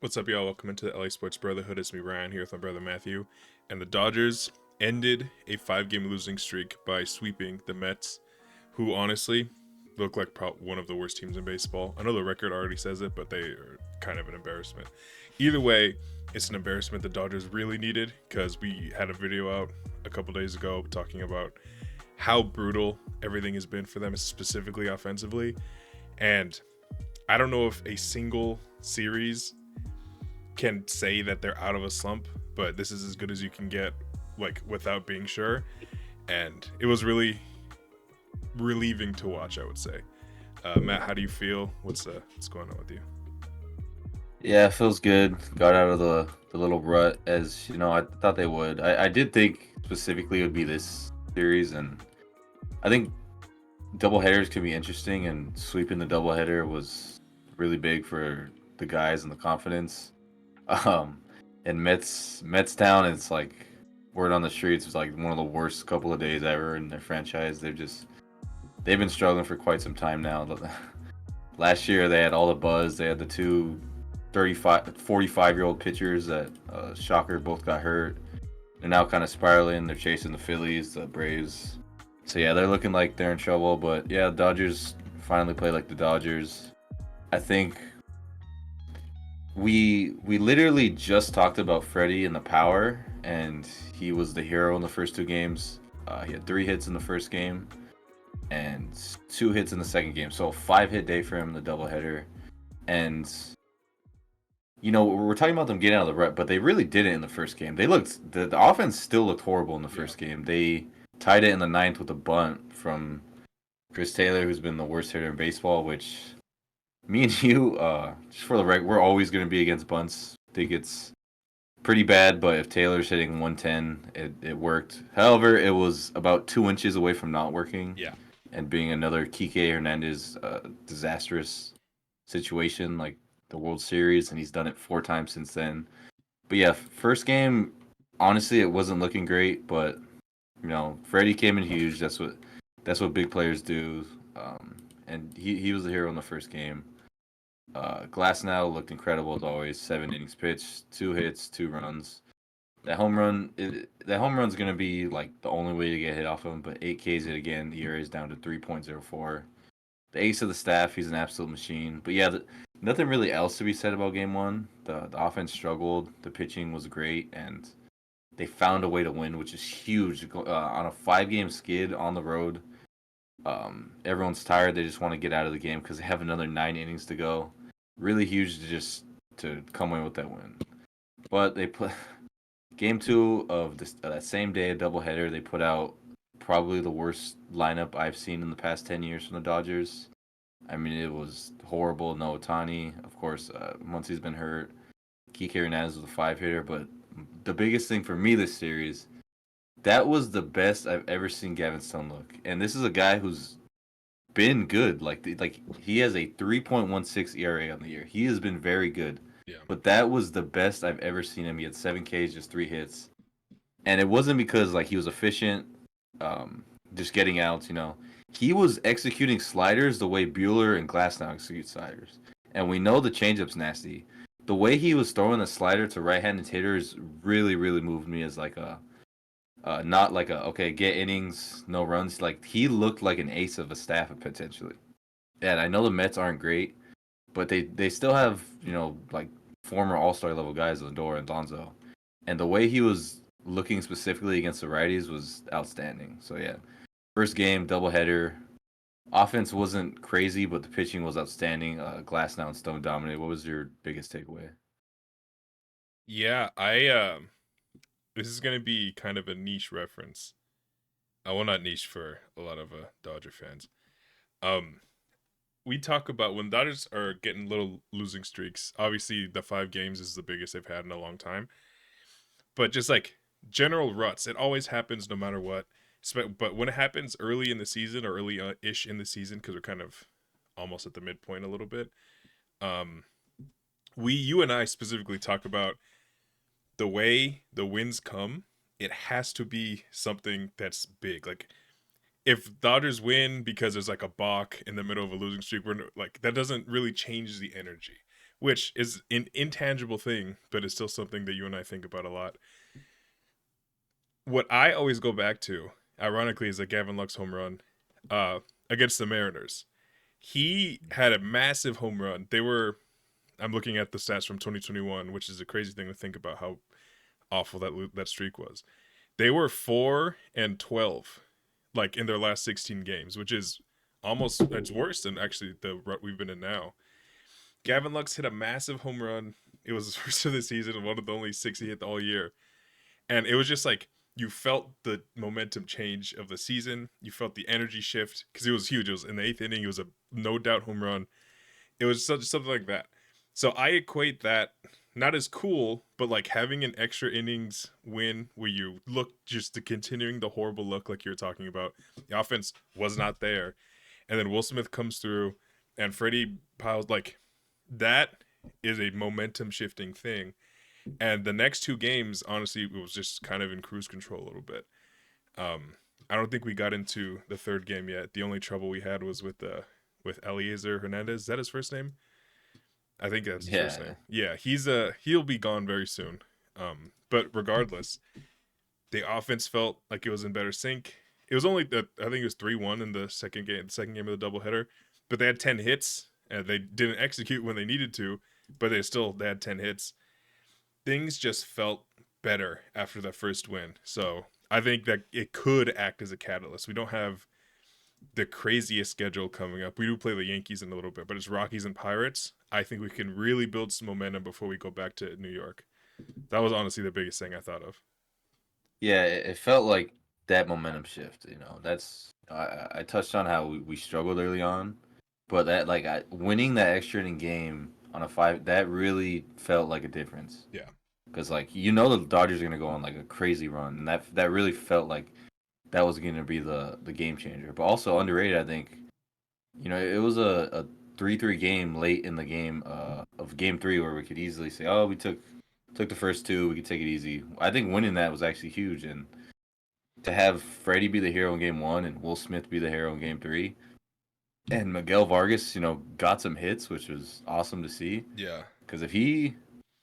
What's up, y'all? Welcome into the LA Sports Brotherhood. It's me, Ryan, here with my brother Matthew. And the Dodgers ended a 5 game losing streak by sweeping the Mets, who honestly look like one of the worst teams in baseball. I know the record already says it, but they are kind of an embarrassment. Either way, it's an embarrassment the Dodgers really needed because we had a video out a couple days ago talking about how brutal everything has been for them, specifically offensively. And I don't know if a single series can say that they're out of a slump, but this is as good as you can get, like without being sure. And it was really relieving to watch, I would say. Matt, how do you feel? What's going on with you? Yeah, it feels good. Got out of the little rut as I thought they would. I did think specifically it would be this series, and I think double headers could be interesting, and sweeping the double header was really big for the guys and the confidence. Um, and Mets town, it's like word on the streets was like one of the worst couple of days ever in their franchise. They've been struggling for quite some time now. Last year they had all the buzz. They had the two 35, 45-year-old pitchers that shocker both got hurt. They're now kind of spiraling. They're chasing the Phillies, the Braves. So yeah, they're looking like they're in trouble. But yeah, Dodgers finally play like the Dodgers. I think we literally just talked about Freddie and the power, and he was the hero in the first two games. He had 3 hits in the first game and 2 hits in the second game. So a 5 hit day for him in the doubleheader. And we're talking about them getting out of the rut, but they really didn't in the first game. The offense still looked horrible in the Yeah. first game. They tied it in the ninth with a bunt from Chris Taylor, who's been the worst hitter in baseball. Which me and you, just for the record, we're always going to be against bunts. I think it's pretty bad, but if Taylor's hitting 110, it worked. However, it was about 2 inches away from not working Yeah. and being another Kike Hernandez disastrous situation like the World Series, and he's done it 4 times since then. But yeah, first game, honestly, it wasn't looking great, but Freddie came in huge. That's what big players do. And he was the hero in the first game. Glass now looked incredible as always. 7 innings pitched, 2 hits, 2 runs. That home run's gonna be like the only way to get hit off him. But 8 Ks it again. The ERA is down to 3.04. The ace of the staff. He's an absolute machine. But yeah, nothing really else to be said about game one. The offense struggled. The pitching was great, and they found a way to win, which is huge. On a 5 game skid on the road, everyone's tired. They just want to get out of the game because they have another 9 innings to go. Really huge to come away with that win. But they put game two of that same day, a doubleheader. They put out probably the worst lineup I've seen in the past 10 years from the Dodgers. I mean, it was horrible. No Otani, of course. Once he's been hurt, Kike Hernandez was a 5 hitter. But the biggest thing for me this series, that was the best I've ever seen Gavin Stone look. And this is a guy who's been good. Like he has a 3.16 ERA on the year. He has been very good. Yeah. But that was the best I've ever seen him. He had 7 Ks, just 3 hits, and it wasn't because like he was efficient, just getting outs. He was executing sliders the way Bueller and Glasnow execute sliders, and we know the changeup's nasty. The way he was throwing the slider to right-handed hitters really, really moved me as like not like a okay get innings no runs. Like he looked like an ace of a staff potentially. And I know the Mets aren't great, but they still have like former All Star level guys, Lindor and Lonzo, and the way he was looking specifically against the righties was outstanding. So yeah, first game doubleheader. Offense wasn't crazy, but the pitching was outstanding. Glass and Stone dominated. What was your biggest takeaway? Yeah, this is gonna be kind of a niche reference. Well, not niche for a lot of Dodger fans. Um, we talk about when Dodgers are getting little losing streaks. Obviously, the 5 games is the biggest they've had in a long time. But just like general ruts, it always happens no matter what. But when it happens early in the season or early ish in the season, because we're kind of almost at the midpoint a little bit, um, you and I specifically talk about the way the wins come. It has to be something that's big. Like if Dodgers win because there's like a balk in the middle of a losing streak, we're like that doesn't really change the energy. which is an intangible thing, but it's still something that you and I think about a lot. What I always go back to, ironically, is a Gavin Lux home run uh, against the Mariners. He had a massive home run. They were, I'm looking at the stats from 2021, which is a crazy thing to think about how awful that streak was. They were 4-12, like in their last 16 games, which is almost it's worse than actually the rut we've been in now. Gavin Lux hit a massive home run. It was his first of the season and one of the only six he hit all year. And it was just like you felt the momentum change of the season. You felt the energy shift because it was huge. It was in the eighth inning. It was a no doubt home run. It was something like that. So I equate that not as cool, but like having an extra innings win where you look just to continuing the horrible look like you were talking about. The offense was not there, and then Will Smith comes through, and Freddie piles like that is a momentum shifting thing. And the next two games, honestly, it was just kind of in cruise control a little bit. I don't think we got into the third game yet. The only trouble we had was with Eliezer Hernandez. Is that his first name? I think that's his first Yeah, name. Yeah, he'll be gone very soon. But regardless, the offense felt like it was in better sync. It was only I think it was 3-1 in the second game of the doubleheader, but they had 10 hits and they didn't execute when they needed to, but they had 10 hits. Things just felt better after the first win. So I think that it could act as a catalyst. We don't have the craziest schedule coming up. We do play the Yankees in a little bit, but it's Rockies and Pirates. I think we can really build some momentum before we go back to New York. That was honestly the biggest thing I thought of. yeah, it felt like that momentum shift. You know, that's I touched on how we struggled early on, but that like winning that extra inning game on a five that really felt like a difference. Yeah. Because like you know the Dodgers are gonna go on like a crazy run, and that really felt like that was gonna be the game changer. But also underrated, I think. You know, it was a 3-3 game late in the game of game three where we could easily say, oh, we took the first two, we could take it easy. I think winning that was actually huge, and to have Freddie be the hero in game one and Will Smith be the hero in game three, and Miguel Vargas, you know, got some hits, which was awesome to see. Yeah. Because if he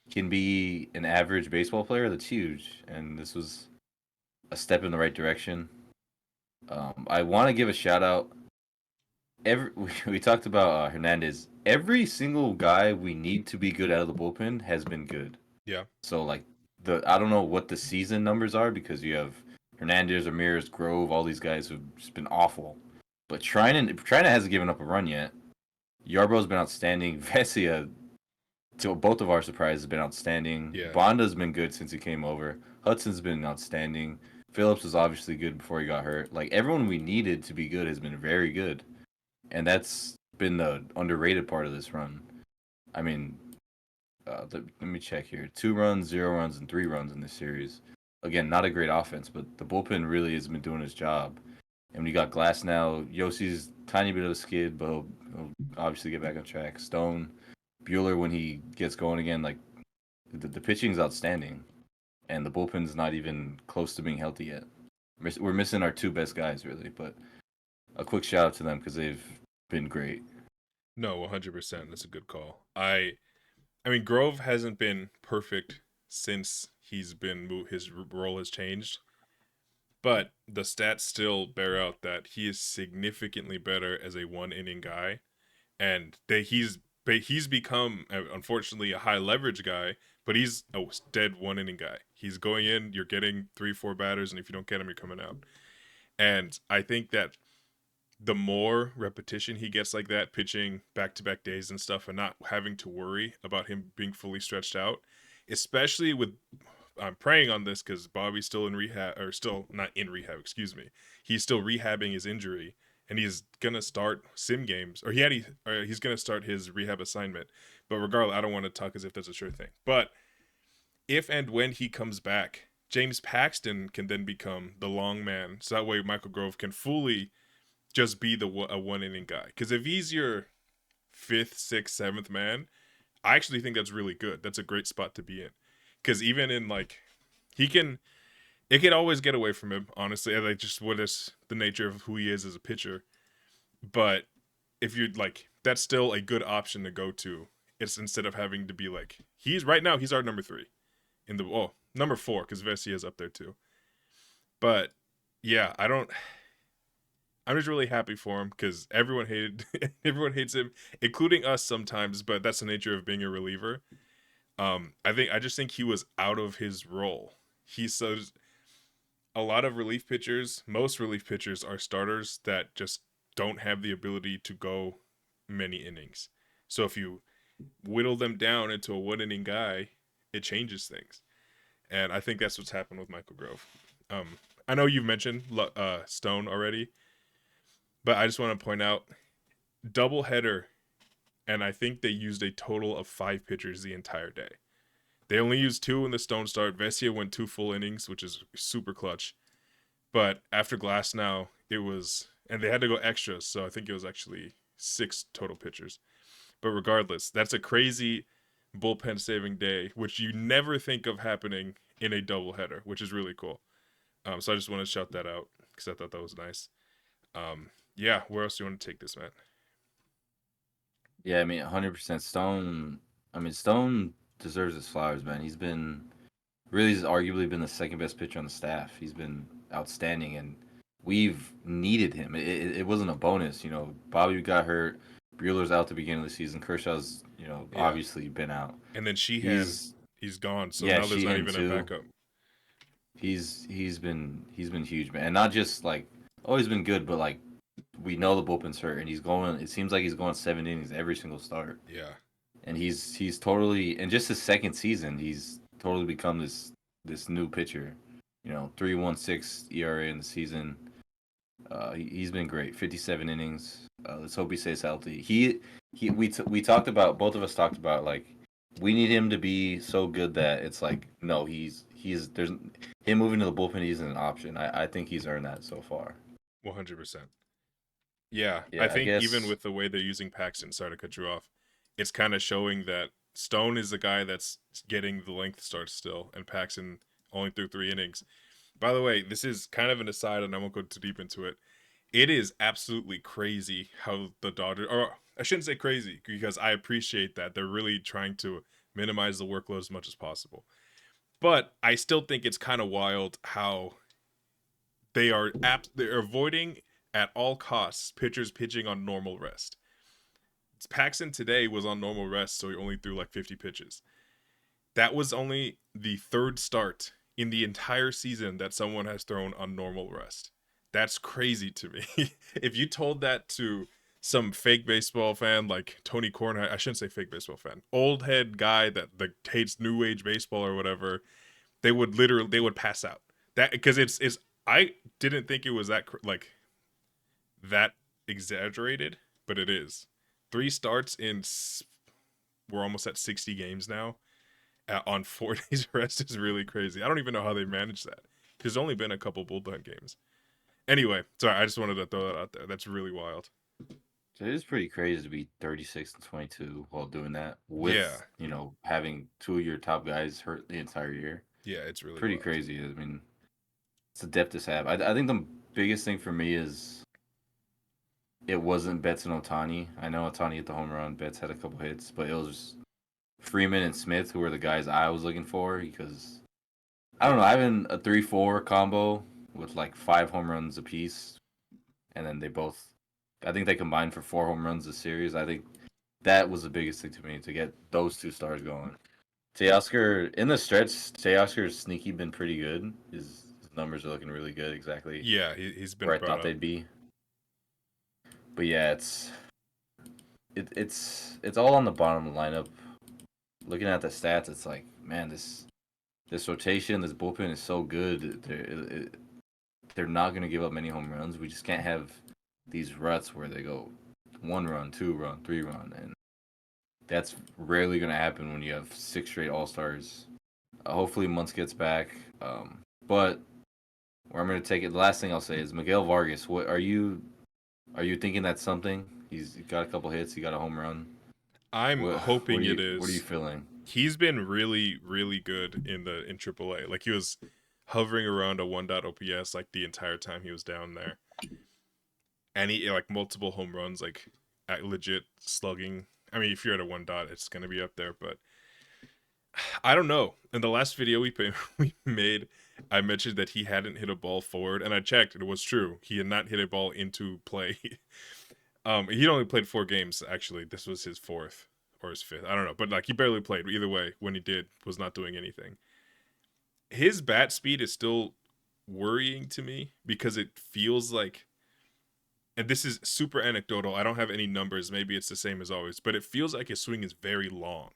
can be an average baseball player, that's huge, and this was a step in the right direction. I want to give a shout out. We talked about Hernandez. Every single guy we need to be good out of the bullpen has been good. Yeah. So like I don't know what the season numbers are because you have Hernandez, Ramirez, Grove, all these guys who've just been awful. But Trinan hasn't given up a run yet. Yarbrough's been outstanding. Vesia, to both of our surprises, has been outstanding. Yeah. Bonda's been good since he came over. Hudson's been outstanding. Phillips was obviously good before he got hurt. Like everyone we needed to be good has been very good, and that's been the underrated part of this run. I mean, let me check here: 2 runs, 0 runs, and 3 runs in this series. Again, not a great offense, but the bullpen really has been doing his job. And when you got Glass now, Yossi's tiny bit of a skid, but he'll obviously get back on track. Stone, Bueller when he gets going again, like the pitching's outstanding, and the bullpen's not even close to being healthy yet. We're missing our two best guys really, but a quick shout out to them because they've been great. No, 100%. That's a good call. I mean, Grove hasn't been perfect since his role has changed, but the stats still bear out that he is significantly better as a one inning guy, and that he's become unfortunately a high leverage guy, but he's a dead one inning guy. He's going in, you're getting 3-4 batters, and if you don't get him, you're coming out. And I think that the more repetition he gets like that, pitching back to back days and stuff, and not having to worry about him being fully stretched out, especially with I'm praying on this because Bobby's still in rehab, or still not in rehab, excuse me. He's still rehabbing his injury, and he's gonna start sim games, or he's gonna start his rehab assignment. But regardless, I don't want to talk as if that's a sure thing. But if and when he comes back, James Paxton can then become the long man, so that way Michael Grove can fully just be a one inning guy. Because if he's your fifth, sixth, seventh man, I actually think that's really good. That's a great spot to be in. Because even in like, he can, it can always get away from him. Honestly, like just what is the nature of who he is as a pitcher. But if you're like, that's still a good option to go to It's instead of having to be like he's right now he's our number 3 in the number 4 because Vesia is up there too. But yeah, I'm just really happy for him because everyone hates him, including us sometimes. But that's the nature of being a reliever. I just think he was out of his role. He says a lot of relief pitchers, most relief pitchers are starters that just don't have the ability to go many innings. So if you whittle them down into a 1 inning guy, it changes things. And I think that's what's happened with Michael Grove. I know you've mentioned Stone already, but I just want to point out doubleheader, and I think they used a total of 5 pitchers the entire day. They only used 2 in the Stone start. Vesia went 2 full innings, which is super clutch. But after Glasnow, it was, and they had to go extras, so I think it was actually 6 total pitchers. But regardless, that's a crazy bullpen saving day, which you never think of happening in a doubleheader, which is really cool. So I just want to shout that out because I thought that was nice. Yeah, where else do you want to take this, Matt? Yeah, I mean, 100% Stone. I mean, Stone deserves his flowers, man. He's arguably been the second best pitcher on the staff. He's been outstanding, and we've needed him. It wasn't a bonus, you know. Bobby got hurt. Bueller's out the beginning of the season. Kershaw's, obviously been out. And then Sheehan, he's gone, so Yeah, now there's not Sheehan even a too. backup. He's been huge, man. And not just like he's been good, but like we know the bullpen's hurt, and he's going. It seems like he's going 7 innings every single start. Yeah, And he's totally, in just his second season, he's totally become this new pitcher. 3.16 ERA in the season. He's been great. 57 innings. Let's hope he stays healthy. We talked about, both of us talked about, like, we need him to be so good that it's like, no, he's there's him moving to the bullpen isn't an option. I think he's earned that so far. 100%. Yeah, I Yeah, I think even guess. with the way they're using Paxton, sorry to cut you off, it's kind of showing that Stone is the guy that's getting the length starts still, and Paxton only threw 3 innings. By the way, this is kind of an aside, and I won't go too deep into it. It is absolutely crazy how the Dodgers, or I shouldn't say crazy, because I appreciate that they're really trying to minimize the workload as much as possible. But I still think it's kind of wild how they're avoiding at all costs pitchers pitching on normal rest. Paxton today was on normal rest, so he only threw like 50 pitches. That was only the 3rd start in the entire season that someone has thrown on normal rest. That's crazy to me. If you told that to some fake baseball fan like Tony Kornheiser, I shouldn't say fake baseball fan, old head guy that hates new age baseball or whatever, they would pass out. That because it's I didn't think it was that exaggerated, but it is. 3 starts in we're almost at 60 games now. On 4 days rest is really crazy. I don't even know how they managed that. There's only been a couple bullpen games. Anyway, sorry, I just wanted to throw that out there. That's really wild. So it is pretty crazy to be 36-22 while doing that Yeah, with, having 2 of your top guys hurt the entire year. yeah, it's really Pretty wild. crazy. I mean, it's a depth to have. I think the biggest thing for me is it wasn't Betts and Otani. I know Otani hit the home run. Betts had a couple hits, but it was Freeman and Smith who were the guys I was looking for because I don't know. Having a 3-4 combo with like 5 home runs apiece, and then I think they combined for 4 home runs this series. I think that was the biggest thing to me to get those 2 stars going. Teoscar in the stretch, Teoscar's sneaky been pretty good. His numbers are looking really good. Exactly Yeah, he's been where I brought thought up. they'd be. But yeah, it's all on the bottom of the lineup. Looking at the stats, it's like, man, this rotation, this bullpen is so good. They're not going to give up many home runs. We just can't have these ruts where they go 1 run, 2 run, 3 run, and that's rarely going to happen when you have 6 straight All Stars. Hopefully, Muntz gets back. But where I'm going to take it, the last thing I'll say is Miguel Vargas. What are you thinking that's something? He's got a couple hits. He got a home run. I'm hoping it What are you is. feeling? He's been really, really good in AAA. Like he was hovering around a 1. OPS like the entire time he was down there, and he like multiple home runs, like at legit slugging I mean, if you're at a 1 dot, it's gonna be up there. But I don't know. In the last video we made, I mentioned that he hadn't hit a ball forward, and I checked, and it was true. He had not hit a ball into play. He'd only played 4 games actually. This was his fourth or his fifth. I don't know, but like he barely played. Either way, when he did, was not doing anything. His bat speed is still worrying to me because it feels like, and this is super anecdotal. I don't have any numbers. Maybe it's the same as always, but it feels like his swing is very long.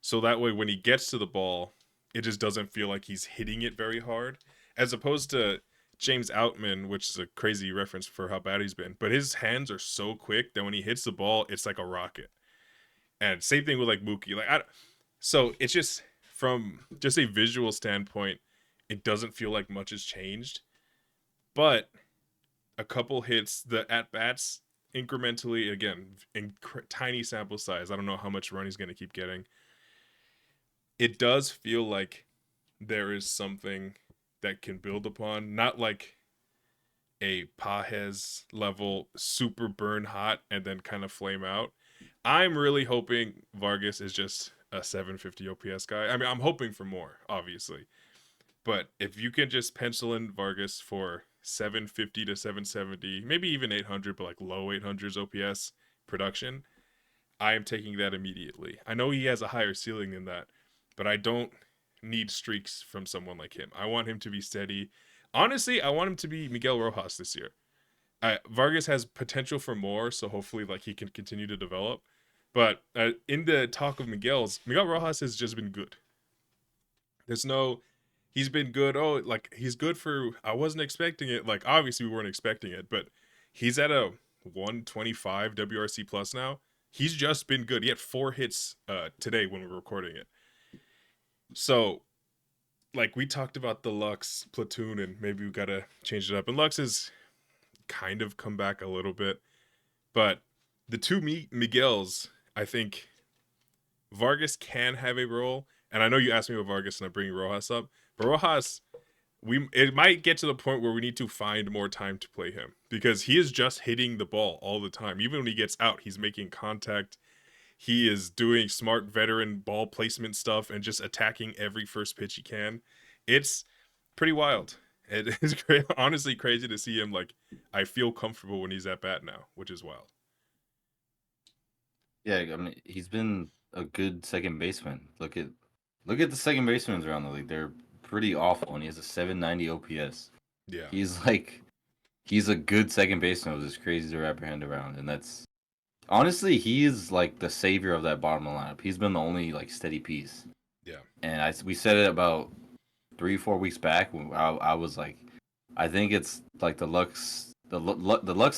So that way, when he gets to the ball, it just doesn't feel like he's hitting it very hard, as opposed to James Outman, which is a crazy reference for how bad he's been. But his hands are so quick that when he hits the ball, it's like a rocket. And same thing with like Mookie. So it's just from just a visual standpoint, it doesn't feel like much has changed. But a couple hits, the at bats incrementally, again, in tiny sample size. I don't know how much run he's going to keep getting. It does feel like there is something that can build upon, not like a Pages level super burn hot and then kind of flame out. I'm really hoping Vargas is just a 750 OPS guy. I mean, I'm hoping for more, obviously. But if you can just pencil in Vargas for 750 to 770, maybe even 800, but like low 800s OPS production, I am taking that immediately. I know he has a higher ceiling than that, but I don't need streaks from someone like him. I want him to be steady. Honestly, I want him to be Miguel Rojas this year. Vargas has potential for more, so hopefully, like he can continue to develop. But in the talk of Miguel Rojas has just been good. There's no, he's been good. Oh, like he's good for. I wasn't expecting it. Like obviously we weren't expecting it, but he's at a 125 WRC plus now. He's just been good. He had 4 hits today when we were recording it. So, like we talked about the Lux platoon, and maybe we gotta change it up. And Lux has kind of come back a little bit, but the two Miguels, I think Vargas can have a role. And I know you asked me about Vargas, and I'm bringing Rojas up, but Rojas, it might get to the point where we need to find more time to play him because he is just hitting the ball all the time. Even when he gets out, he's making contact. He is doing smart veteran ball placement stuff and just attacking every first pitch he can. It's pretty wild. It is honestly crazy to see him. Like, I feel comfortable when he's at bat now, which is wild. Yeah, I mean, he's been a good second baseman. Look at the second basemen around the league. They're pretty awful, and he has a 790 OPS. Yeah. He's a good second baseman. It was just crazy to wrap your hand around, and that's honestly he is like the savior of that bottom lineup. He's been the only like steady piece. Yeah. And we said it about 3-4 weeks back when I was like, I think it's like the Lux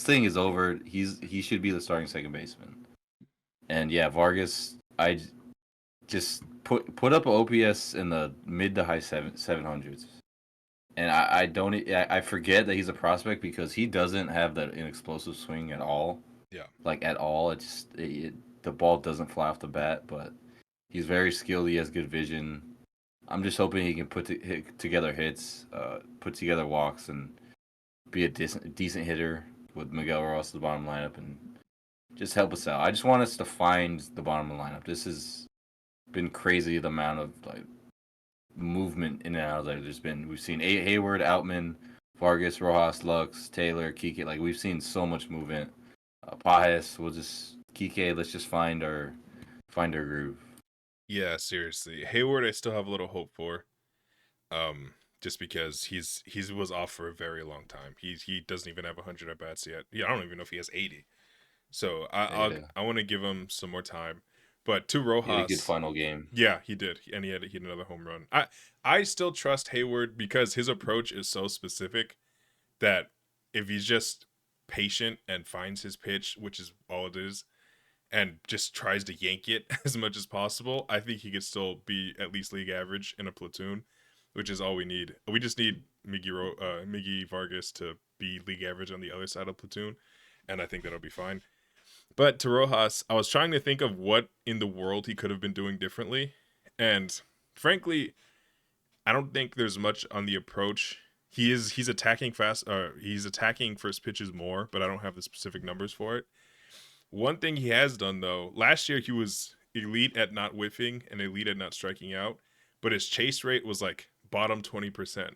thing is over. He should be the starting second baseman. And yeah, Vargas, I just put up an OPS in the mid to high 700s. And I forget that he's a prospect because he doesn't have that an explosive swing at all. Yeah. Like at all. The ball doesn't fly off the bat, but he's very skilled. He has good vision. I'm just hoping he can put together hits, put together walks, and be a decent hitter with Miguel Rojas the bottom lineup and just help us out. I just want us to find the bottom of the lineup. This has been crazy the amount of like movement in and out that there's been. We've seen Hayward, Outman, Vargas, Rojas, Lux, Taylor, Kike. Like we've seen so much movement. Pages, Kike. Let's just find our groove. Yeah, seriously. Hayward, I still have a little hope for. Just because he was off for a very long time. He doesn't even have 100 at bats yet. Yeah, I don't even know if he has 80. So I want to give him some more time. But to Rojas, he had a good final game. Yeah, he did, and he had another home run. I still trust Hayward because his approach is so specific that if he's just patient and finds his pitch, which is all it is, and just tries to yank it as much as possible, I think he could still be at least league average in a platoon, which is all we need. We just need Miggy Vargas to be league average on the other side of platoon, and I think that'll be fine. But to Rojas, I was trying to think of what in the world he could have been doing differently, and frankly, I don't think there's much on the approach. He's attacking fast. He's attacking first pitches more, but I don't have the specific numbers for it. One thing he has done though, last year he was elite at not whiffing and elite at not striking out, but his chase rate was like bottom 20%.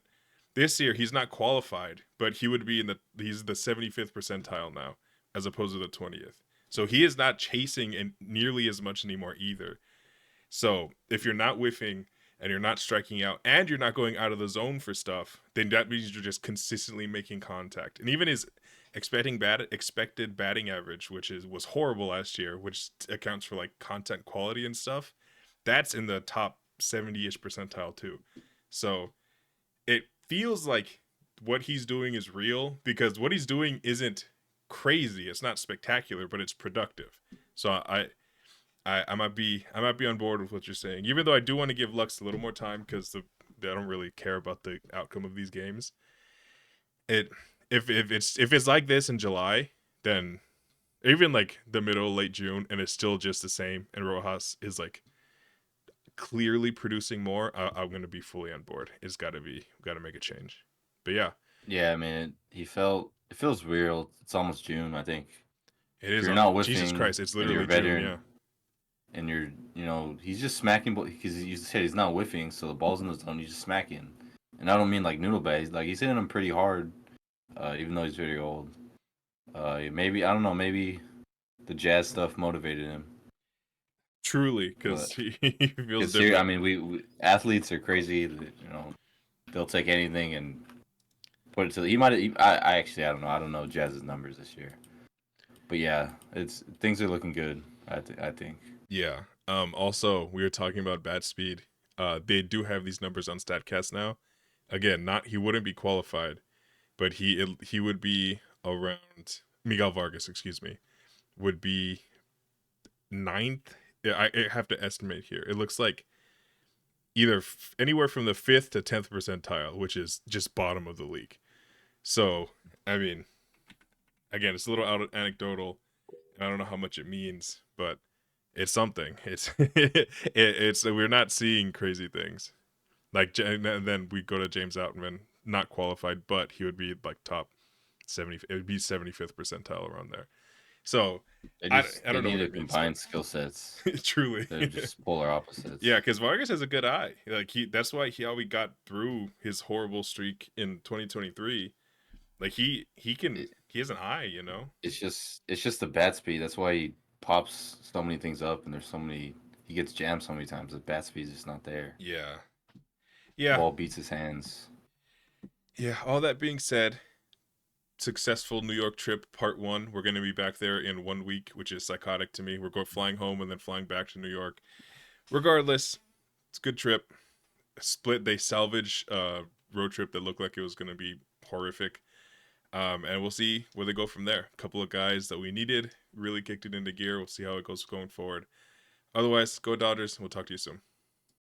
This year he's not qualified, but he would be he's the 75th percentile now as opposed to the 20th. So he is not chasing and nearly as much anymore either. So if you're not whiffing and you're not striking out and you're not going out of the zone for stuff, then that means you're just consistently making contact. And even his expected batting average, which was horrible last year, which accounts for like content quality and stuff, that's in the top 70ish percentile too. So it feels like what he's doing is real because what he's doing isn't crazy. It's not spectacular, but it's productive. So I might be on board with what you're saying, even though I do want to give Lux a little more time because I don't really care about the outcome of these games. It if it's like this in July, then even like the middle late June, and it's still just the same, and Rojas is like clearly producing more, I'm gonna be fully on board. It's got to make a change. But yeah, Yeah, I mean, it feels real. It's almost June, I think. it If is you're not on Jesus whiffing Christ. It's and you're literally a June. veteran Yeah, and he's just smacking because you said he's not whiffing, so the ball's in the zone, he's just smacking. And I don't mean like noodle bag. Like he's hitting them pretty hard, even though he's very old. Maybe I don't know. Maybe the jazz stuff motivated him. truly, because But he feels I different. mean, we athletes are crazy. They'll take anything and put it to. He might. I actually I don't know. I don't know Jazz's numbers this year. But yeah, it's things are looking good. I think. Yeah. Also, we were talking about bat speed. They do have these numbers on Statcast now. Again, not he wouldn't be qualified, but he would be around Miguel Vargas, excuse me, would be ninth. Yeah, I have to estimate here. It looks like either anywhere from the 5th to 10th percentile, which is just bottom of the league. So, I mean, again, it's a little anecdotal. I don't know how much it means, but it's something. It's we're not seeing crazy things. Like and then we go to James Outman, not qualified, but he would be like top 70. It would be 75th percentile around there. So I They don't know need what to it means, combine skill sets. but truly, They're just polar opposites. yeah, because Vargas has a good eye. Like that's why how he got through his horrible streak in 2023. Like It, he has an eye, you know. it's just the bat speed. That's why he pops so many things up, and there's so many. He gets jammed so many times. The bat speed is just not there. Yeah, The yeah, ball beats his hands. yeah. All that being said, successful New York trip part one. We're going to be back there in 1 week, which is psychotic to me. We're going flying home and then flying back to New York. Regardless, it's a good trip. Split, they salvage road trip that looked like it was going to be horrific. And we'll see where they go from there. A couple of guys that we needed really kicked it into gear. We'll see how it goes going forward. Otherwise, go Dodgers. We'll talk to you soon.